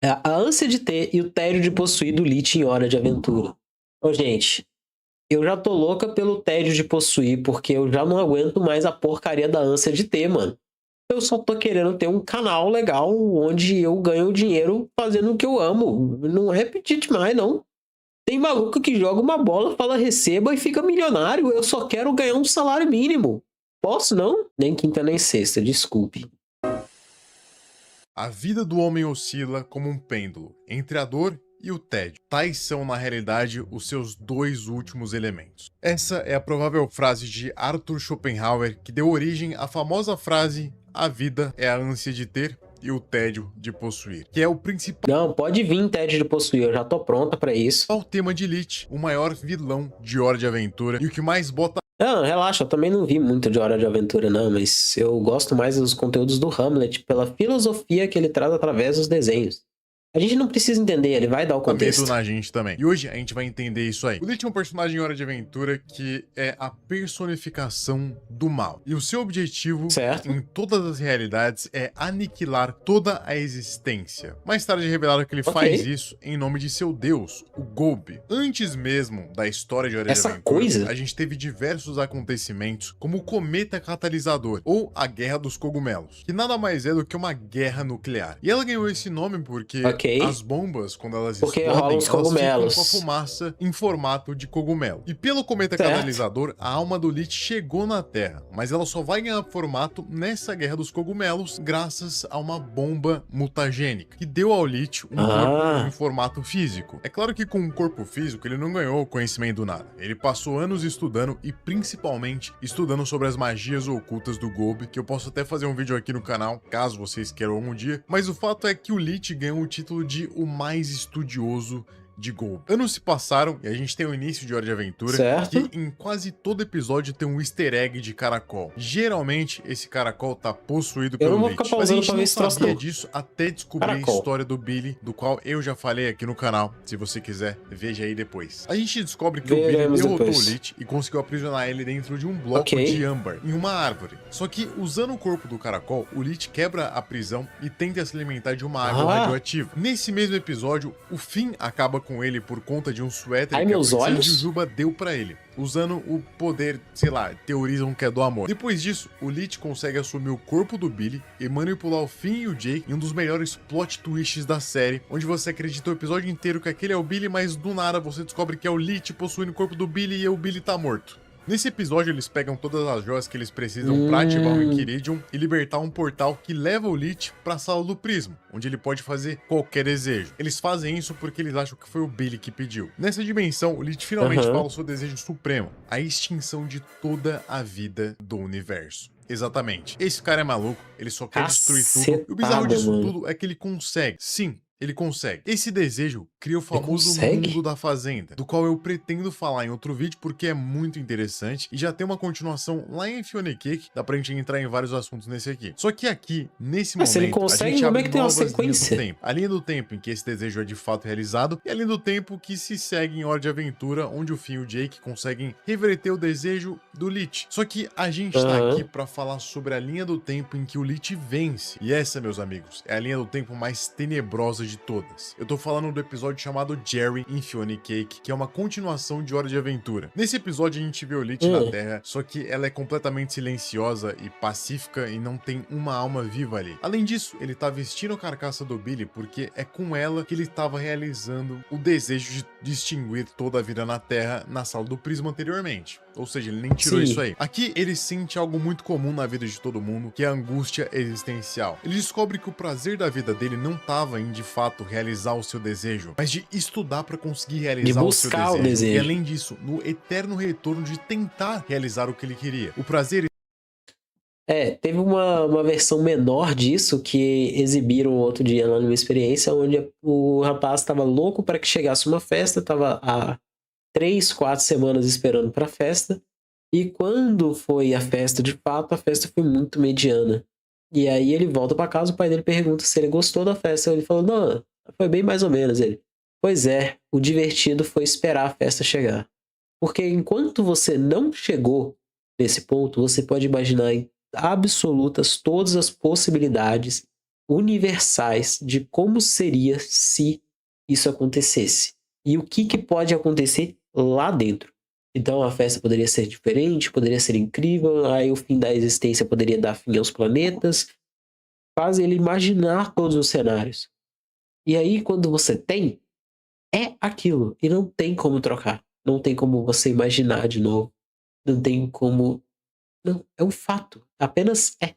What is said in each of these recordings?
A ânsia de ter e o tédio de possuir do Lich em Hora de Aventura. Ô, gente, eu já tô louca pelo tédio de possuir, porque eu já não aguento mais a porcaria da ânsia de ter, mano. Eu só tô querendo ter um canal legal onde eu ganho dinheiro fazendo o que eu amo. Não é pedir demais, não. Tem maluco que joga uma bola, fala receba e fica milionário. Eu só quero ganhar um salário mínimo. Posso não? Nem quinta nem sexta, desculpe. A vida do homem oscila como um pêndulo entre a dor e o tédio. Tais são, na realidade, os seus dois últimos elementos. Essa é a provável frase de Arthur Schopenhauer que deu origem à famosa frase: a vida é a ânsia de ter e o tédio de possuir, que é o principal Não, pode vir tédio de possuir, eu já tô pronta pra isso. tema de Lich, o maior vilão de Hora de Aventura e o que mais bota Não, relaxa, eu também não vi muito de Hora de Aventura, não, mas eu gosto mais dos conteúdos do Hamlet pela filosofia que ele traz através dos desenhos. A gente não precisa entender, ele vai dar o medo contexto. na gente também. E hoje a gente vai entender isso aí. O Lich é um personagem em Hora de Aventura que é a personificação do mal. E o seu objetivo, Certo. em todas as realidades, é aniquilar toda a existência. Mais tarde é revelado que ele faz isso em nome de seu deus, o Golb. Antes mesmo da história de Hora de Essa Aventura, coisa? a gente teve diversos acontecimentos, como o Cometa Catalisador, ou a Guerra dos Cogumelos, que nada mais é do que uma guerra nuclear. E ela ganhou esse nome porque as bombas, quando elas explodem, elas ficam com a fumaça em formato de cogumelo. E pelo Cometa Catalisador, a alma do Lich chegou na Terra, mas ela só vai ganhar formato nessa Guerra dos Cogumelos graças a uma bomba mutagênica, que deu ao Lich um corpo em formato físico. É claro que com um corpo físico ele não ganhou conhecimento do nada. Ele passou anos estudando e principalmente estudando sobre as magias ocultas do Golb, que eu posso até fazer um vídeo aqui no canal, caso vocês queiram algum dia. Mas o fato é que o Lich ganhou o título de o mais estudioso de Golb. Anos se passaram e a gente tem o início de Hora de Aventura, que em quase todo episódio tem um easter egg de caracol. Geralmente esse caracol tá possuído pelo Lich, mas a gente não sabia disso até descobrir a história do Billy, do qual eu já falei aqui no canal. Se você quiser, veja aí depois. A gente descobre que o Billy derrotou o Lich e conseguiu aprisionar ele dentro de um bloco de âmbar, em uma árvore. Só que, usando o corpo do caracol, o Lich quebra a prisão e tenta se alimentar de uma água radioativa. Nesse mesmo episódio, o Finn acaba com ele por conta de um suéter que a princesa Jujuba deu pra ele, usando o poder, sei lá, teorizam que é do amor. Depois disso, o Lich consegue assumir o corpo do Billy e manipular o Finn e o Jake em um dos melhores plot twists da série, onde você acredita o episódio inteiro que aquele é o Billy, mas do nada você descobre que é o Lich possuindo o corpo do Billy e o Billy tá morto. Nesse episódio, eles pegam todas as joias que eles precisam pra ativar o Enchiridion e libertar um portal que leva o Lich pra sala do Prisma, onde ele pode fazer qualquer desejo. Eles fazem isso porque eles acham que foi o Billy que pediu. Nessa dimensão, o Lich finalmente fala o seu desejo supremo, a extinção de toda a vida do universo. Exatamente. Esse cara é maluco, ele só quer destruir tudo. E o bizarro disso tudo é que ele consegue. Sim, ele consegue. Esse desejo cria o famoso mundo da fazenda, do qual eu pretendo falar em outro vídeo porque é muito interessante e já tem uma continuação lá em Infinity Cake, dá pra gente entrar em vários assuntos nesse aqui. Só que aqui, nesse momento, ele consegue, a gente abre que tem uma novas linhas sequência. do tempo. A linha do tempo em que esse desejo é de fato realizado e a linha do tempo que se segue em Hora de Aventura, onde o Finn e o Jake conseguem reverter o desejo do Lich. Só que a gente tá aqui pra falar sobre a linha do tempo em que o Lich vence. E essa, meus amigos, é a linha do tempo mais tenebrosa de todas. Eu tô falando do episódio chamado Jerry in Infinity Cake, que é uma continuação de Hora de Aventura. Nesse episódio a gente vê o Lich na Terra, só que ela é completamente silenciosa e pacífica e não tem uma alma viva ali. Além disso, ele tá vestindo a carcaça do Billy porque é com ela que ele estava realizando o desejo de extinguir toda a vida na Terra na sala do Prisma anteriormente. Ou seja, ele nem tirou isso aí. Aqui ele sente algo muito comum na vida de todo mundo, que é a angústia existencial. Ele descobre que o prazer da vida dele não estava em de fato realizar o seu desejo, mas de estudar para conseguir realizar o seu desejo. E além disso, no eterno retorno de tentar realizar o que ele queria. O prazer... teve uma versão menor disso que exibiram outro dia lá numa experiência onde o rapaz estava louco para que chegasse uma festa, estava há 3, 4 semanas esperando para a festa, e quando foi a festa de fato, a festa foi muito mediana. E aí ele volta para casa, o pai dele pergunta se ele gostou da festa, ele falou, não, foi bem mais ou menos. Ele, pois é, o divertido foi esperar a festa chegar. Porque enquanto você não chegou nesse ponto, você pode imaginar em absolutas todas as possibilidades universais de como seria se isso acontecesse. E o que pode acontecer lá dentro. Então a festa poderia ser diferente, poderia ser incrível, aí o fim da existência poderia dar fim aos planetas. Faz ele imaginar todos os cenários. E aí quando você tem, é aquilo. E não tem como trocar. Não tem como você imaginar de novo. Não tem como... Não, é um fato. Apenas é.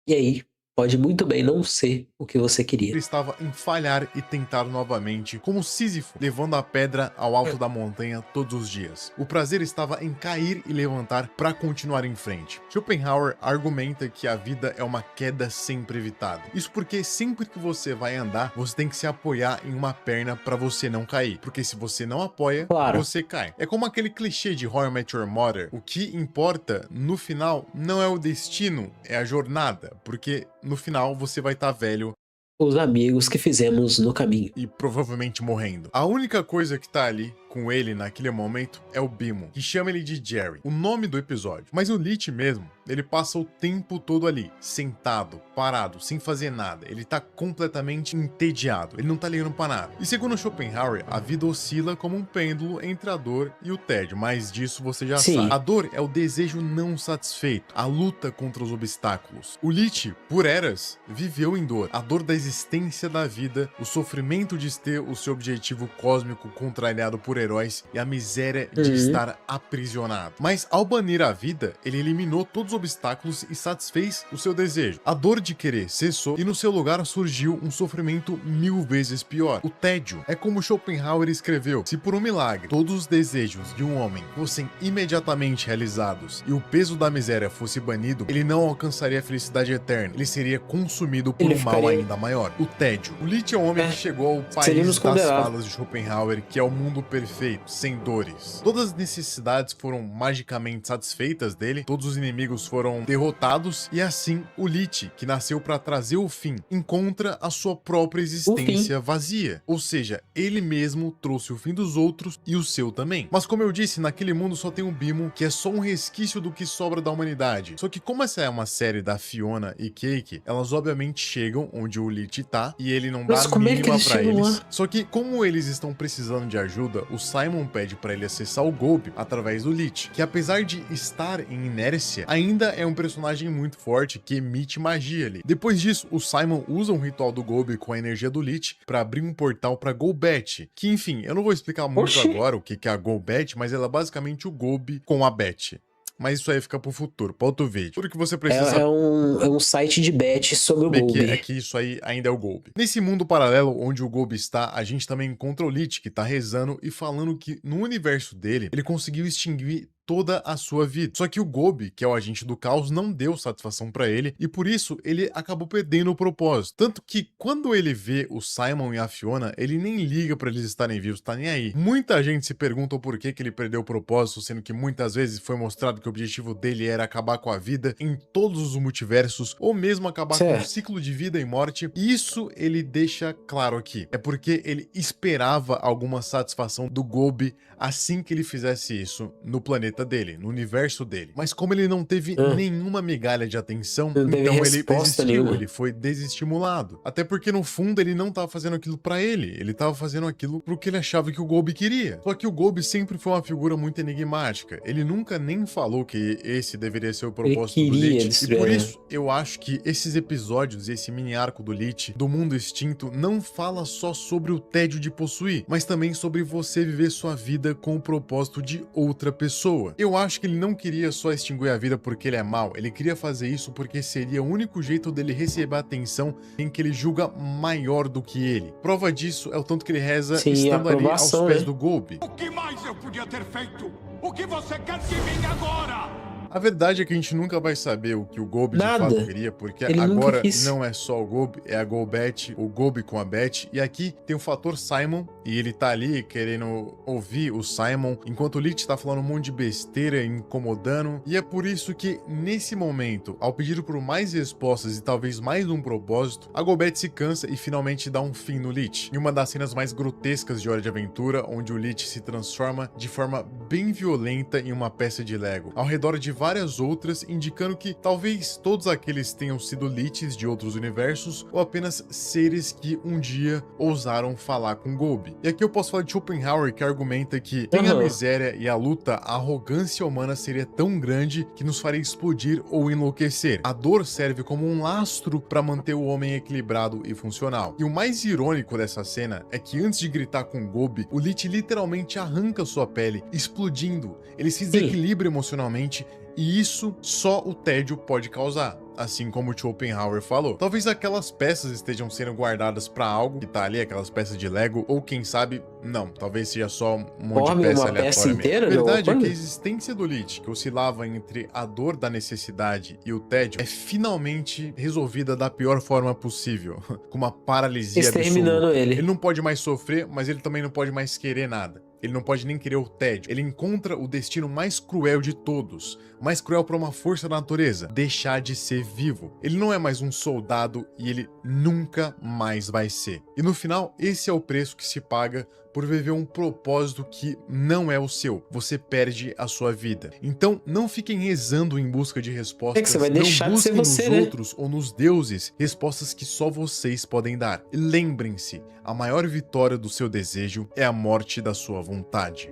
E aí, pode muito bem não ser o que você queria. Ele estava em falhar e tentar novamente, como Sísifo, levando a pedra ao alto da montanha todos os dias. O prazer estava em cair e levantar para continuar em frente. Schopenhauer argumenta que a vida é uma queda sempre evitada. Isso porque sempre que você vai andar, você tem que se apoiar em uma perna para você não cair. Porque se você não apoia, você cai. É como aquele clichê de How I Met Your Mother. O que importa, no final, não é o destino, é a jornada. Porque no final você vai estar velho. Os amigos que fizemos no caminho. E provavelmente morrendo. A única coisa que tá ali com ele naquele momento é o Bimo, que chama ele de Jerry, o nome do episódio. Mas o Lich mesmo, ele passa o tempo todo ali, sentado, parado, sem fazer nada. Ele tá completamente entediado, ele não tá ligando pra nada. E segundo Schopenhauer, a vida oscila como um pêndulo entre a dor e o tédio, mas disso você já sabe. A dor é o desejo não satisfeito, a luta contra os obstáculos. O Lich, por eras, viveu em dor. A dor da existência da vida, o sofrimento de ter o seu objetivo cósmico contrariado por heróis e a miséria de estar aprisionado. Mas ao banir a vida, ele eliminou todos os obstáculos e satisfez o seu desejo. A dor de querer cessou e no seu lugar surgiu um sofrimento 1000 vezes pior. O tédio. É como Schopenhauer escreveu: se por um milagre todos os desejos de um homem fossem imediatamente realizados e o peso da miséria fosse banido, ele não alcançaria a felicidade eterna. Ele seria consumido por um mal ainda maior. O tédio. O Lich é um homem que chegou ao país das falas de Schopenhauer, que é o mundo perfeito, sem dores. Todas as necessidades foram magicamente satisfeitas dele, todos os inimigos foram derrotados, e assim o Lich, que nasceu para trazer o fim, encontra a sua própria existência vazia. Ou seja, ele mesmo trouxe o fim dos outros e o seu também. Mas como eu disse, naquele mundo só tem um Bimo, que é só um resquício do que sobra da humanidade. Só que como essa é uma série da Fiona e Cake, elas obviamente chegam onde o Lich tá, e ele não dá a mínima pra eles. Só que como eles estão precisando de ajuda, o Simon pede pra ele acessar o Golbe através do Lich, que apesar de estar em inércia, ainda é um personagem muito forte que emite magia ali. Depois disso, o Simon usa um ritual do Golbe com a energia do Lich pra abrir um portal pra Golbet, que enfim, eu não vou explicar muito agora o que é a Golbet, mas ela é basicamente o Golbe com a Bet. Mas isso aí fica pro futuro, pra outro vídeo. Tudo que você precisa... É um site de bet sobre o Golbe. É que isso aí ainda é o Golbe. Nesse mundo paralelo onde o Golbe está, a gente também encontra o Lich, que tá rezando e falando que no universo dele, ele conseguiu extinguir toda a sua vida. Só que o Golbe, que é o agente do caos, não deu satisfação pra ele e por isso ele acabou perdendo o propósito. Tanto que quando ele vê o Simon e a Fiona, ele nem liga pra eles estarem vivos, tá nem aí. Muita gente se pergunta o porquê que ele perdeu o propósito, sendo que muitas vezes foi mostrado que o objetivo dele era acabar com a vida em todos os multiversos ou mesmo acabar com o ciclo de vida e morte. E isso ele deixa claro aqui. É porque ele esperava alguma satisfação do Golbe assim que ele fizesse isso no planeta dele, no universo dele. Mas como ele não teve nenhuma migalha de atenção, então ele desistiu, ele foi desestimulado. Até porque no fundo ele não tava fazendo aquilo pra ele tava fazendo aquilo pro que ele achava que o Golbe queria. Só que o Golbe sempre foi uma figura muito enigmática. Ele nunca nem falou que esse deveria ser o propósito do Lich. E por isso eu acho que esses episódios, esse mini arco do Lich, do mundo extinto, não fala só sobre o tédio de possuir, mas também sobre você viver sua vida com o propósito de outra pessoa. Eu acho que ele não queria só extinguir a vida porque ele é mau, ele queria fazer isso porque seria o único jeito dele receber a atenção em que ele julga maior do que ele. Prova disso é o tanto que ele reza estando ali aos pés do Golbe. O que mais eu podia ter feito? O que você quer de mim agora? A verdade é que a gente nunca vai saber o que o Golbe de fato queria, porque ele agora não é só o Golbe, é a Golbet, o Golbe com a Bet, e aqui tem o fator Simon, e ele tá ali querendo ouvir o Simon, enquanto o Lich tá falando um monte de besteira, incomodando, e é por isso que, nesse momento, ao pedir por mais respostas e talvez mais um propósito, a Golbet se cansa e finalmente dá um fim no Lich. Em uma das cenas mais grotescas de Hora de Aventura, onde o Lich se transforma de forma bem violenta em uma peça de Lego. Ao redor de vários várias outras, indicando que talvez todos aqueles tenham sido Liches de outros universos ou apenas seres que um dia ousaram falar com Golby. E aqui eu posso falar de Schopenhauer, que argumenta que sem a miséria e a luta, a arrogância humana seria tão grande que nos faria explodir ou enlouquecer. A dor serve como um lastro para manter o homem equilibrado e funcional. E o mais irônico dessa cena é que antes de gritar com Golby, o Lich literalmente arranca sua pele, explodindo. Ele se desequilibra emocionalmente e isso só o tédio pode causar. Assim como o Schopenhauer falou. Talvez aquelas peças estejam sendo guardadas pra algo que tá ali, aquelas peças de Lego, ou quem sabe, não, talvez seja só um monte de peça aleatória. Peça inteira, a verdade é que a existência do Lich, que oscilava entre a dor da necessidade e o tédio, é finalmente resolvida da pior forma possível, com uma paralisia exterminando absoluta. ele. Ele não pode mais sofrer, mas ele também não pode mais querer nada. Ele não pode nem querer o tédio. Ele encontra o destino mais cruel de todos. Mais cruel para uma força da natureza. Deixar de ser vivo. Ele não é mais um soldado e ele nunca mais vai ser. E no final, esse é o preço que se paga por viver um propósito que não é o seu. Você perde a sua vida. Então, não fiquem rezando em busca de respostas. Que você vai deixar não de ser você, nos outros ou nos deuses respostas que só vocês podem dar. E lembrem-se, a maior vitória do seu desejo é a morte da sua vontade.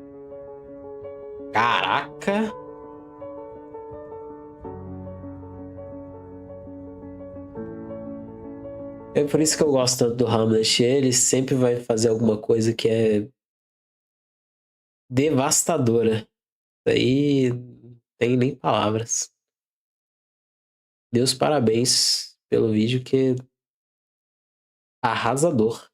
Caraca! É por isso que eu gosto tanto do Hamlet. Ele sempre vai fazer alguma coisa que é devastadora. Aí não tem nem palavras. Deus parabéns pelo vídeo, que é arrasador.